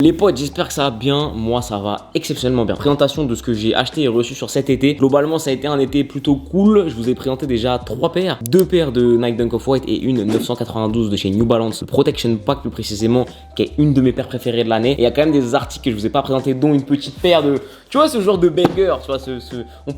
Les potes, j'espère que ça va bien. Moi, ça va exceptionnellement bien. Présentation de ce que j'ai acheté et reçu sur cet été. Globalement, ça a été un été plutôt cool. Je vous ai présenté déjà 3 paires. 2 paires de Nike Dunk Off-White et une 992 de chez New Balance. Le Protection Pack plus précisément, qui est une de mes paires préférées de l'année. Et il y a quand même des articles que je vous ai pas présentés, dont une petite paire de... Tu vois, ce genre de banger, tu vois,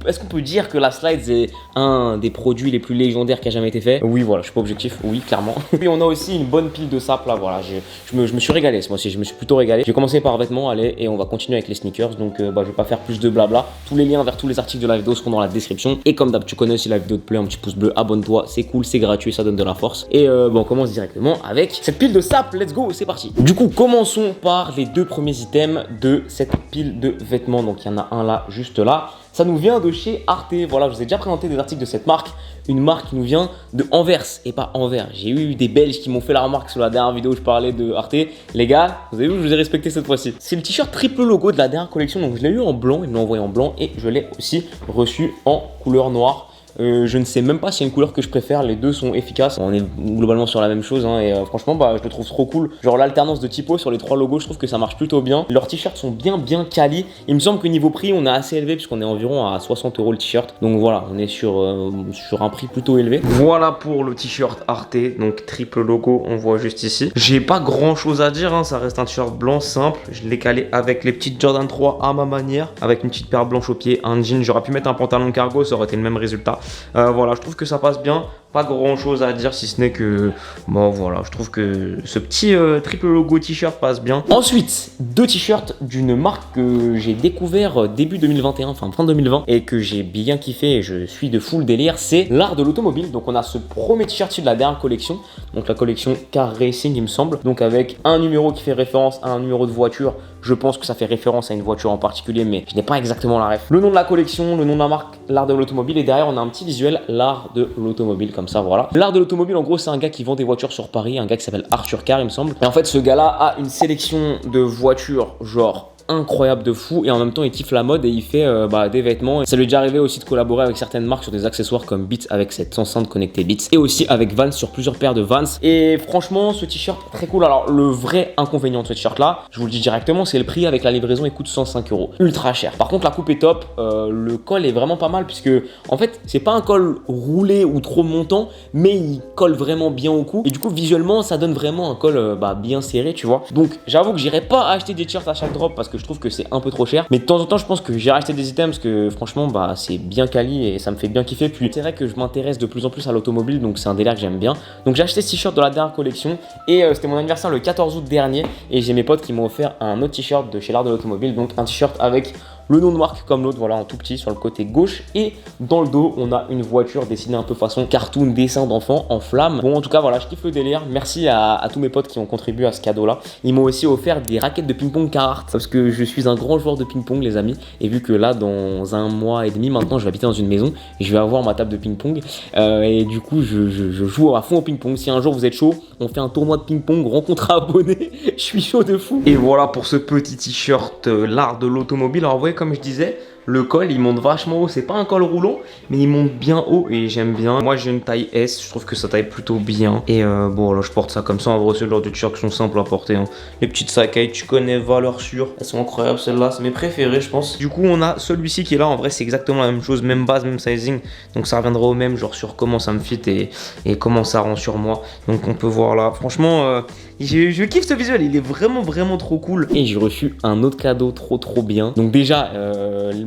est-ce qu'on peut dire que la Slides est un des produits les plus légendaires qui a jamais été fait? Oui, voilà, je suis pas objectif, oui, clairement. Puis on a aussi une bonne pile de sapes là, voilà, je me suis régalé ce mois-ci, je me suis plutôt régalé. Je vais commencer par vêtements, allez, et on va continuer avec les sneakers, donc je vais pas faire plus de blabla. Tous les liens vers tous les articles de la vidéo seront dans la description. Et comme d'hab, tu connais, si la vidéo te plaît, un petit pouce bleu, abonne-toi, c'est cool, c'est gratuit, ça donne de la force. Et on commence directement avec cette pile de sapes, let's go, c'est parti. Du coup, commençons par les 2 premiers items de cette pile de vêtements, donc il y en a un là, juste là. Ça nous vient de chez Arte. Voilà, je vous ai déjà présenté des articles de cette marque. Une marque qui nous vient de Anvers et pas Anvers. J'ai eu des Belges qui m'ont fait la remarque sur la dernière vidéo où je parlais de Arte. Les gars, vous avez vu, je vous ai respecté cette fois-ci. C'est le t-shirt triple logo de la dernière collection. Donc je l'ai eu en blanc, ils me l'ont envoyé en blanc et je l'ai aussi reçu en couleur noire. Je ne sais même pas s'il y a une couleur que je préfère, les deux sont efficaces. On est globalement sur la même chose hein, et franchement je le trouve trop cool. Genre l'alternance de typo sur les 3 logos, je trouve que ça marche plutôt bien. Leurs t-shirts sont bien quali. Il me semble que niveau prix on est assez élevé puisqu'on est environ à 60 € le t-shirt. Donc voilà, on est sur un prix plutôt élevé. Voilà pour le t-shirt Arte, donc triple logo, on voit juste ici. J'ai pas grand chose à dire, hein, ça reste un t-shirt blanc simple. Je l'ai calé avec les petites Jordan 3 à ma manière, avec une petite paire blanche au pied, un jean. J'aurais pu mettre un pantalon cargo, ça aurait été le même résultat. Voilà, je trouve que ça passe bien. Pas grand chose à dire si ce n'est que voilà, je trouve que ce petit triple logo t-shirt passe bien. Ensuite, 2 t-shirts d'une marque que j'ai découvert début 2021, enfin fin 2020 et que j'ai bien kiffé et je suis de full délire, c'est l'art de l'automobile. Donc on a ce premier t-shirt de la dernière collection, donc la collection Car Racing il me semble, donc avec un numéro qui fait référence à un numéro de voiture. Je pense que ça fait référence à une voiture en particulier, mais je n'ai pas exactement la ref. Le nom de la collection, le nom de la marque, l'art de l'automobile, et derrière on a un petit visuel, l'art de l'automobile, comme ça, voilà. L'art de l'automobile, en gros, c'est un gars qui vend des voitures sur Paris, un gars qui s'appelle Arthur Car, il me semble. Et en fait, ce gars-là a une sélection de voitures, genre incroyable de fou, et en même temps il kiffe la mode et il fait des vêtements. Et ça lui est déjà arrivé aussi de collaborer avec certaines marques sur des accessoires comme Beats avec cette enceinte connectée Beats, et aussi avec Vans sur plusieurs paires de Vans. Et franchement ce t-shirt très cool. Alors le vrai inconvénient de ce t-shirt là, je vous le dis directement, c'est le prix. Avec la livraison il coûte 105 €, ultra cher. Par contre la coupe est top, le col est vraiment pas mal puisque en fait c'est pas un col roulé ou trop montant, mais il colle vraiment bien au cou et du coup visuellement ça donne vraiment un col bien serré, tu vois. Donc j'avoue que j'irai pas acheter des t-shirts à chaque drop parce que je trouve que c'est un peu trop cher, mais de temps en temps je pense que j'ai acheté des items parce que franchement c'est bien quali et ça me fait bien kiffer. Puis c'est vrai que je m'intéresse de plus en plus à l'automobile, donc c'est un délire que j'aime bien. Donc j'ai acheté ce t-shirt de la dernière collection et c'était mon anniversaire le 14 août dernier et j'ai mes potes qui m'ont offert un autre t-shirt de chez l'art de l'automobile, donc un t-shirt avec le nom de marque comme l'autre, voilà, en tout petit sur le côté gauche, et dans le dos on a une voiture dessinée un peu façon cartoon, dessin d'enfant en flamme. Bon en tout cas voilà, je kiffe le délire. Merci à tous mes potes qui ont contribué à ce cadeau là. Ils m'ont aussi offert des raquettes de ping-pong Carhartt parce que je suis un grand joueur de ping-pong les amis, et vu que là dans 1 mois et demi maintenant je vais habiter dans une maison et je vais avoir ma table de ping-pong et du coup je joue à fond au ping-pong. Si un jour vous êtes chaud, on fait un tournoi de ping-pong, rencontre à abonnés. Je suis chaud de fou. Et voilà pour ce petit t-shirt l'art de l'automobile. Alors vous voyez, comme je disais, le col il monte vachement haut, c'est pas un col roulant mais il monte bien haut et j'aime bien. Moi j'ai une taille S, je trouve que ça taille plutôt bien. Et bon là je porte ça comme ça. En vrai c'est le genre de t-shirt qui sont simples à porter hein. Les petites Sakai, tu connais, valeur sûre, elles sont incroyables celles-là, c'est mes préférées je pense. Du coup on a celui-ci qui est là, en vrai c'est exactement la même chose, même base, même sizing, donc ça reviendra au même, genre sur comment ça me fit et comment ça rend sur moi. Donc on peut voir là, franchement je kiffe ce visuel, il est vraiment trop cool. Et j'ai reçu un autre cadeau trop bien. Donc déjà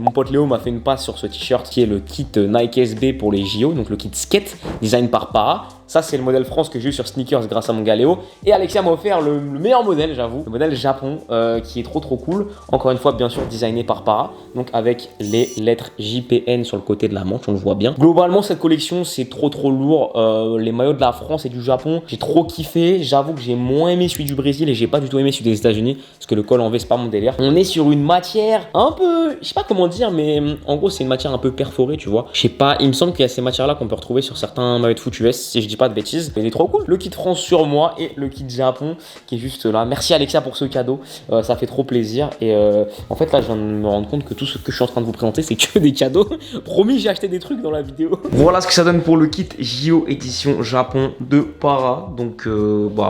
mon pote Léo m'a fait une passe sur ce t-shirt qui est le kit Nike SB pour les JO, donc le kit skate design par Para. Ça c'est le modèle France que j'ai eu sur Sneakers grâce à mon gars Léo. Et Alexia m'a offert le meilleur modèle, j'avoue, le modèle Japon qui est trop cool. Encore une fois bien sûr designé par Para, donc avec les lettres JPN sur le côté de la manche, on le voit bien. Globalement cette collection c'est trop lourd. Les maillots de la France et du Japon j'ai trop kiffé. J'avoue que j'ai moins aimé celui du Brésil et j'ai pas du tout aimé celui des États-Unis parce que le col en V c'est pas mon délire. On est sur une matière un peu, je sais pas comment dire, mais en gros c'est une matière un peu perforée, tu vois. Je sais pas, il me semble qu'il y a ces matières là qu'on peut retrouver sur certains maillots de foot US, si je dis pas pas de bêtises. Il est trop cool. Le kit France sur moi et le kit Japon qui est juste là. Merci Alexia pour ce cadeau. Ça fait trop plaisir. Et en fait, là, je viens de me rendre compte que tout ce que je suis en train de vous présenter, c'est que des cadeaux. Promis, j'ai acheté des trucs dans la vidéo. Voilà ce que ça donne pour le kit JO édition Japon de Para. Donc,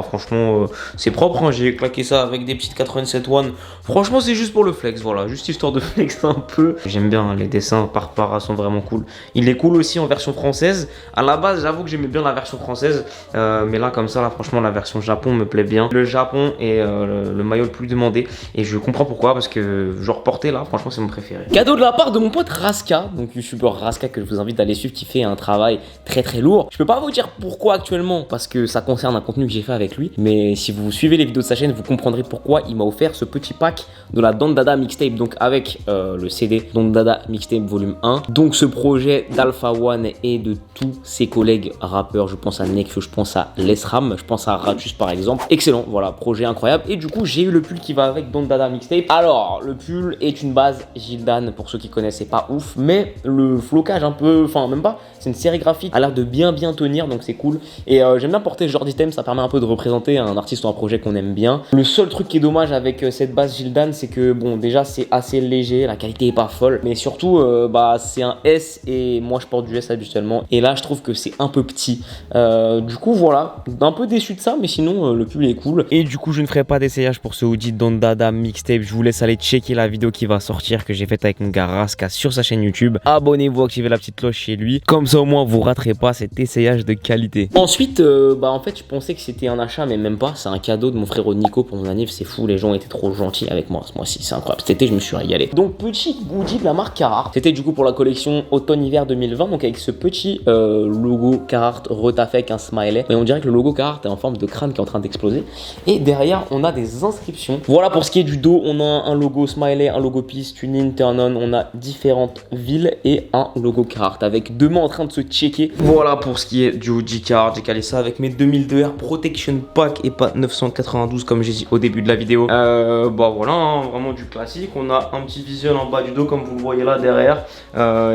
franchement, c'est propre. Hein. J'ai claqué ça avec des petites 87 One. Franchement, c'est juste pour le flex. Voilà, juste histoire de flex un peu. J'aime bien hein, les dessins par Para sont vraiment cool. Il est cool aussi en version française. À la base, j'avoue que j'aimais bien la version française. Mais là, comme ça, là, franchement, la version Japon me plaît bien. Le Japon est le maillot le plus demandé. Et je comprends pourquoi. Parce que, genre, porté là, franchement, c'est mon préféré. Cadeau de la part de mon pote Raska. Donc, youtubeur Raska que je vous invite à aller suivre qui fait un travail très très lourd. Je peux pas vous dire pourquoi actuellement. Parce que ça concerne un contenu que j'ai fait avec lui. Mais si vous suivez les vidéos de sa chaîne, vous comprendrez pourquoi il m'a offert ce petit pack de la Don Dada Mixtape. Donc, avec le CD Don Dada Mixtape volume 1. Donc, ce projet d'Alpha One et de tous ses collègues rappeurs. Je pense à Nekfeu, je pense à Lesram, je pense à Ratus par exemple. Excellent, voilà, projet incroyable. Et du coup, j'ai eu le pull qui va avec Don Dada Mixtape. Alors, le pull est une base Gildan, pour ceux qui connaissent, c'est pas ouf, mais le flocage un peu, enfin même pas, c'est une série graphique, a l'air de bien tenir, donc c'est cool. Et j'aime bien porter ce genre d'item, ça permet un peu de représenter un artiste ou un projet qu'on aime bien. Le seul truc qui est dommage avec cette base Gildan, c'est que bon, déjà c'est assez léger, la qualité est pas folle, mais surtout, c'est un S et moi je porte du S habituellement. Et là, je trouve que c'est un peu petit. Du coup, voilà, un peu déçu de ça, mais sinon, le pull est cool. Et du coup, je ne ferai pas d'essayage pour ce hoodie Don Dada Mixtape. Je vous laisse aller checker la vidéo qui va sortir, que j'ai faite avec mon gars Raska sur sa chaîne YouTube. Abonnez-vous, activez la petite cloche chez lui. Comme ça, au moins, vous raterez pas cet essayage de qualité. Ensuite, en fait, je pensais que c'était un achat, mais même pas. C'est un cadeau de mon frère Nico pour mon anniv. C'est fou, les gens étaient trop gentils avec moi ce mois-ci. C'est incroyable. Cet été, je me suis régalé. Donc, petit hoodie de la marque Carhartt. C'était du coup pour la collection automne-hiver 2020. Donc, avec ce petit logo Carhartt retaffé avec un smiley. Et on dirait que le logo Carhartt est en forme de crâne qui est en train d'exploser. Et derrière, on a des inscriptions. Voilà pour ce qui est du dos. On a un logo smiley, un logo peace, tuning, turn on. On a différentes villes et un logo Carhartt avec deux mains en train de se checker. Voilà pour ce qui est du hoodie Carhartt. J'ai calé ça avec mes 2002 R Protection Pack et pas 992 comme j'ai dit au début de la vidéo. Voilà, hein, vraiment du classique. On a un petit visuel en bas du dos comme vous le voyez là derrière.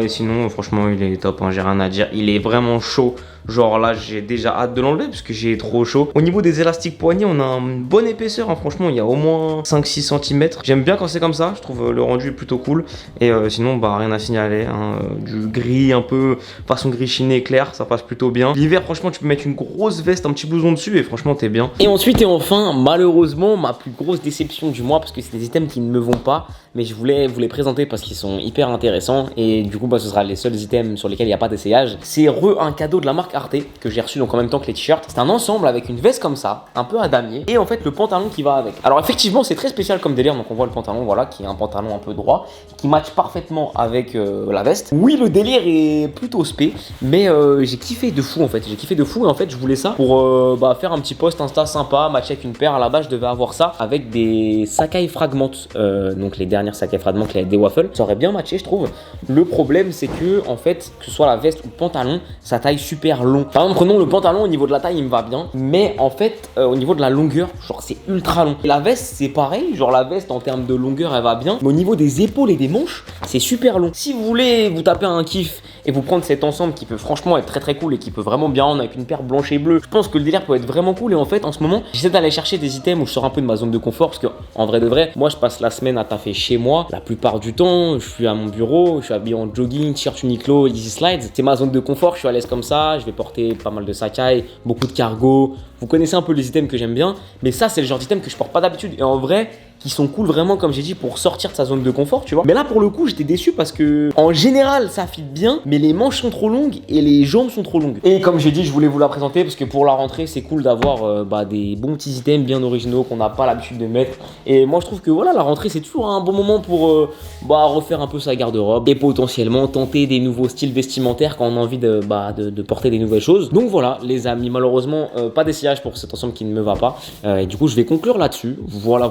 Et sinon, franchement, il est top. Hein, j'ai rien à dire. Il est vraiment chaud. Genre là, j'ai déjà hâte de l'enlever parce que j'ai trop chaud. Au niveau des élastiques poignets, on a une bonne épaisseur. Hein. Franchement, il y a au moins 5-6 cm. J'aime bien quand c'est comme ça. Je trouve le rendu est plutôt cool. Et sinon, rien à signaler. Hein. Du gris un peu façon gris chiné clair, ça passe plutôt bien. L'hiver, franchement, tu peux mettre une grosse veste, un petit blouson dessus et franchement, t'es bien. Et ensuite et enfin, malheureusement, ma plus grosse déception du mois parce que c'est des items qui ne me vont pas. Mais je voulais vous les présenter parce qu'ils sont hyper intéressants. Et du coup, ce sera les seuls items sur lesquels il n'y a pas d'essayage. C'est un cadeau de la marque Arte que j'ai reçu donc en même temps que les t-shirts. C'est un ensemble avec une veste comme ça, un peu à damier. Et en fait, le pantalon qui va avec. Alors effectivement, c'est très spécial comme délire. Donc on voit le pantalon, voilà, qui est un pantalon un peu droit, qui match parfaitement avec la veste. Oui, le délire est plutôt spé. Mais j'ai kiffé de fou en fait. J'ai kiffé de fou et en fait, je voulais ça pour faire un petit post Insta sympa, matcher avec une paire. À la base, je devais avoir ça avec des Sacai Fragments. Donc les dernières Sacai Fragments, des waffles. Ça aurait bien matché, je trouve. Le problème, c'est que en fait, que ce soit la veste ou le pantalon, ça taille super long. Par exemple, prenons le pantalon, au niveau de la taille, il me va bien. Mais en fait, au niveau de la longueur, genre c'est ultra long. Et la veste, c'est pareil. Genre la veste, en termes de longueur, elle va bien. Mais au niveau des épaules et des manches, c'est super long. Si vous voulez vous taper un kiff et vous prendre cet ensemble qui peut franchement être très très cool et qui peut vraiment bien rendre avec une paire blanche et bleue, je pense que le délire peut être vraiment cool. Et en fait, en ce moment, j'essaie d'aller chercher des items où je sors un peu de ma zone de confort. Parce que en vrai de vrai, moi, je passe la semaine à taffer chez moi. La plupart du temps, je suis à mon bureau, je suis habillé en jogging, t-shirt Uniqlo, Easy Slides. C'est ma zone de confort, je suis à l'aise comme ça. Je vais porter pas mal de Sacai, beaucoup de cargo. Vous connaissez un peu les items que j'aime bien, mais ça c'est le genre d'item que je porte pas d'habitude et en vrai qui sont cool vraiment comme j'ai dit pour sortir de sa zone de confort, tu vois. Mais là pour le coup j'étais déçu parce que en général ça fit bien, mais les manches sont trop longues et les jambes sont trop longues. Et comme j'ai dit, je voulais vous la présenter parce que pour la rentrée c'est cool d'avoir des bons petits items bien originaux qu'on n'a pas l'habitude de mettre. Et moi je trouve que voilà, la rentrée c'est toujours un bon moment pour refaire un peu sa garde-robe et potentiellement tenter des nouveaux styles vestimentaires quand on a envie de porter des nouvelles choses. Donc voilà les amis, malheureusement pas d'essayage pour cet ensemble qui ne me va pas. Et du coup je vais conclure là-dessus. Voilà.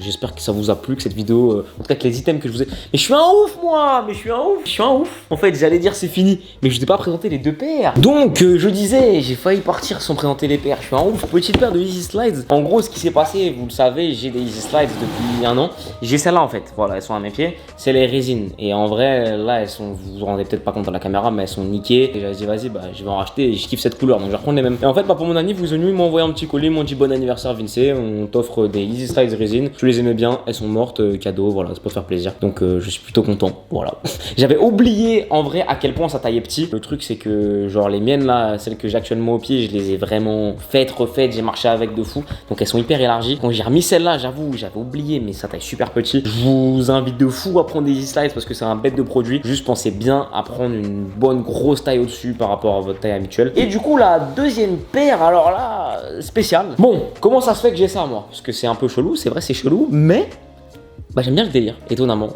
j'espère que ça vous a plu, que cette vidéo, en tout cas que les items que je vous ai... Mais je suis un ouf moi, mais je suis un ouf. En fait j'allais dire c'est fini, mais je ne t'ai pas présenté les 2 paires. Donc je disais, j'ai failli partir sans présenter les paires, je suis un ouf. Petite paire de Easy Slides. En gros ce qui s'est passé, vous le savez, j'ai des Easy Slides depuis un an. J'ai celle-là en fait, voilà, elles sont à mes pieds, c'est les résines. Et en vrai là elles sont, vous vous rendez peut-être pas compte à la caméra, mais elles sont niquées. Et j'ai dit vas-y, bah je vais en racheter et je kiffe cette couleur, donc je vais reprendre les mêmes. Et en fait pour mon anniv, ils m'ont envoyé un petit colis, ils m'ont dit bon anniversaire Vince, on t'offre des Easy Slides résine. Tu les aimais bien, elles sont mortes, cadeau, voilà, c'est pour faire plaisir. Donc je suis plutôt content, voilà. J'avais oublié en vrai à quel point ça taillait petit. Le truc c'est que genre les miennes là, celles que j'ai actuellement au pied, je les ai vraiment faites, refaites, j'ai marché avec de fou. Donc elles sont hyper élargies. Quand j'ai remis celle-là, j'avoue, j'avais oublié, mais ça taille super petit. Je vous invite de fou à prendre des Easy Slides parce que c'est un bête de produit. Juste pensez bien à prendre une bonne grosse taille au-dessus par rapport à votre taille habituelle. Et du coup la deuxième paire, alors là, spéciale. Bon, comment ça se fait que j'ai ça moi? Parce que c'est un peu chelou, c'est vrai c'est chelou, mais bah, j'aime bien le délire, étonnamment.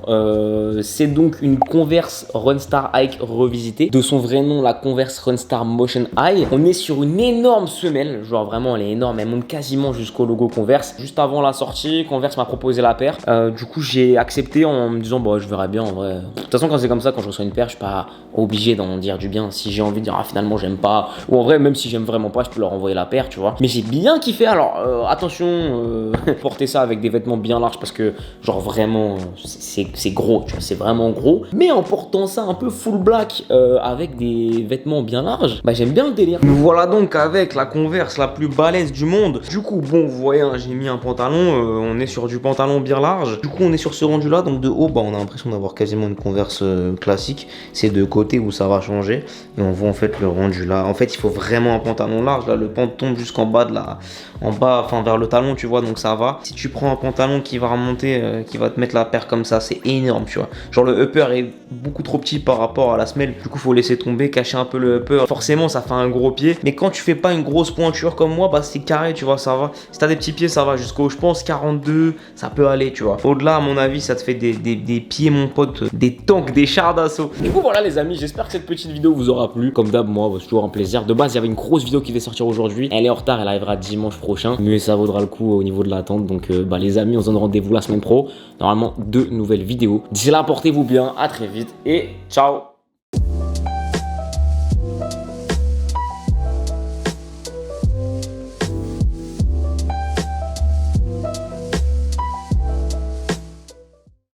C'est donc une Converse Runstar Hike revisitée. De son vrai nom, la Converse Runstar Motion High. On est sur une énorme semelle, genre vraiment elle est énorme, elle monte quasiment jusqu'au logo Converse. Juste avant la sortie, Converse m'a proposé la paire. Du coup j'ai accepté en me disant bah je verrai bien en vrai. De toute façon quand c'est comme ça, quand je reçois une paire, je suis pas obligé d'en dire du bien. Si j'ai envie de dire ah finalement j'aime pas, ou en vrai même si j'aime vraiment pas, je peux leur envoyer la paire, tu vois. Mais j'ai bien kiffé. Alors attention, portez ça avec des vêtements bien larges parce que genre vraiment c'est gros, tu vois, c'est vraiment gros, mais en portant ça un peu full black avec des vêtements bien larges, bah j'aime bien le délire. Nous voilà donc avec la Converse la plus balèze du monde. Du coup bon vous voyez hein, j'ai mis un pantalon, on est sur du pantalon bien large. Du coup on est sur ce rendu là, donc de haut bah on a l'impression d'avoir quasiment une Converse classique. C'est de côté où ça va changer et on voit en fait le rendu là. En fait il faut vraiment un pantalon large, là le pan tombe jusqu'en bas de la, en bas, enfin vers le talon tu vois, donc ça va. Si tu prends un pantalon qui va remonter, qui va te mettre la paire comme ça, c'est énorme tu vois. Genre le upper est beaucoup trop petit par rapport à la semelle, du coup faut laisser tomber, cacher un peu le upper. Forcément ça fait un gros pied, mais quand tu fais pas une grosse pointure comme moi, bah c'est carré tu vois, ça va. Si t'as des petits pieds ça va jusqu'au je pense 42, ça peut aller tu vois. Au-delà à mon avis ça te fait des pieds mon pote, des tanks, des chars d'assaut. Du coup voilà les amis, j'espère que cette petite vidéo vous aura plu. Comme d'hab moi c'est toujours un plaisir. De base il y avait une grosse vidéo qui devait sortir aujourd'hui, elle est en retard, elle arrivera dimanche prochain, mais ça vaudra le coup au niveau de l'attente. Donc bah les amis on se donne rendez-vous la semaine pro, normalement 2 nouvelles vidéos. D'ici là portez-vous bien, à très vite et ciao.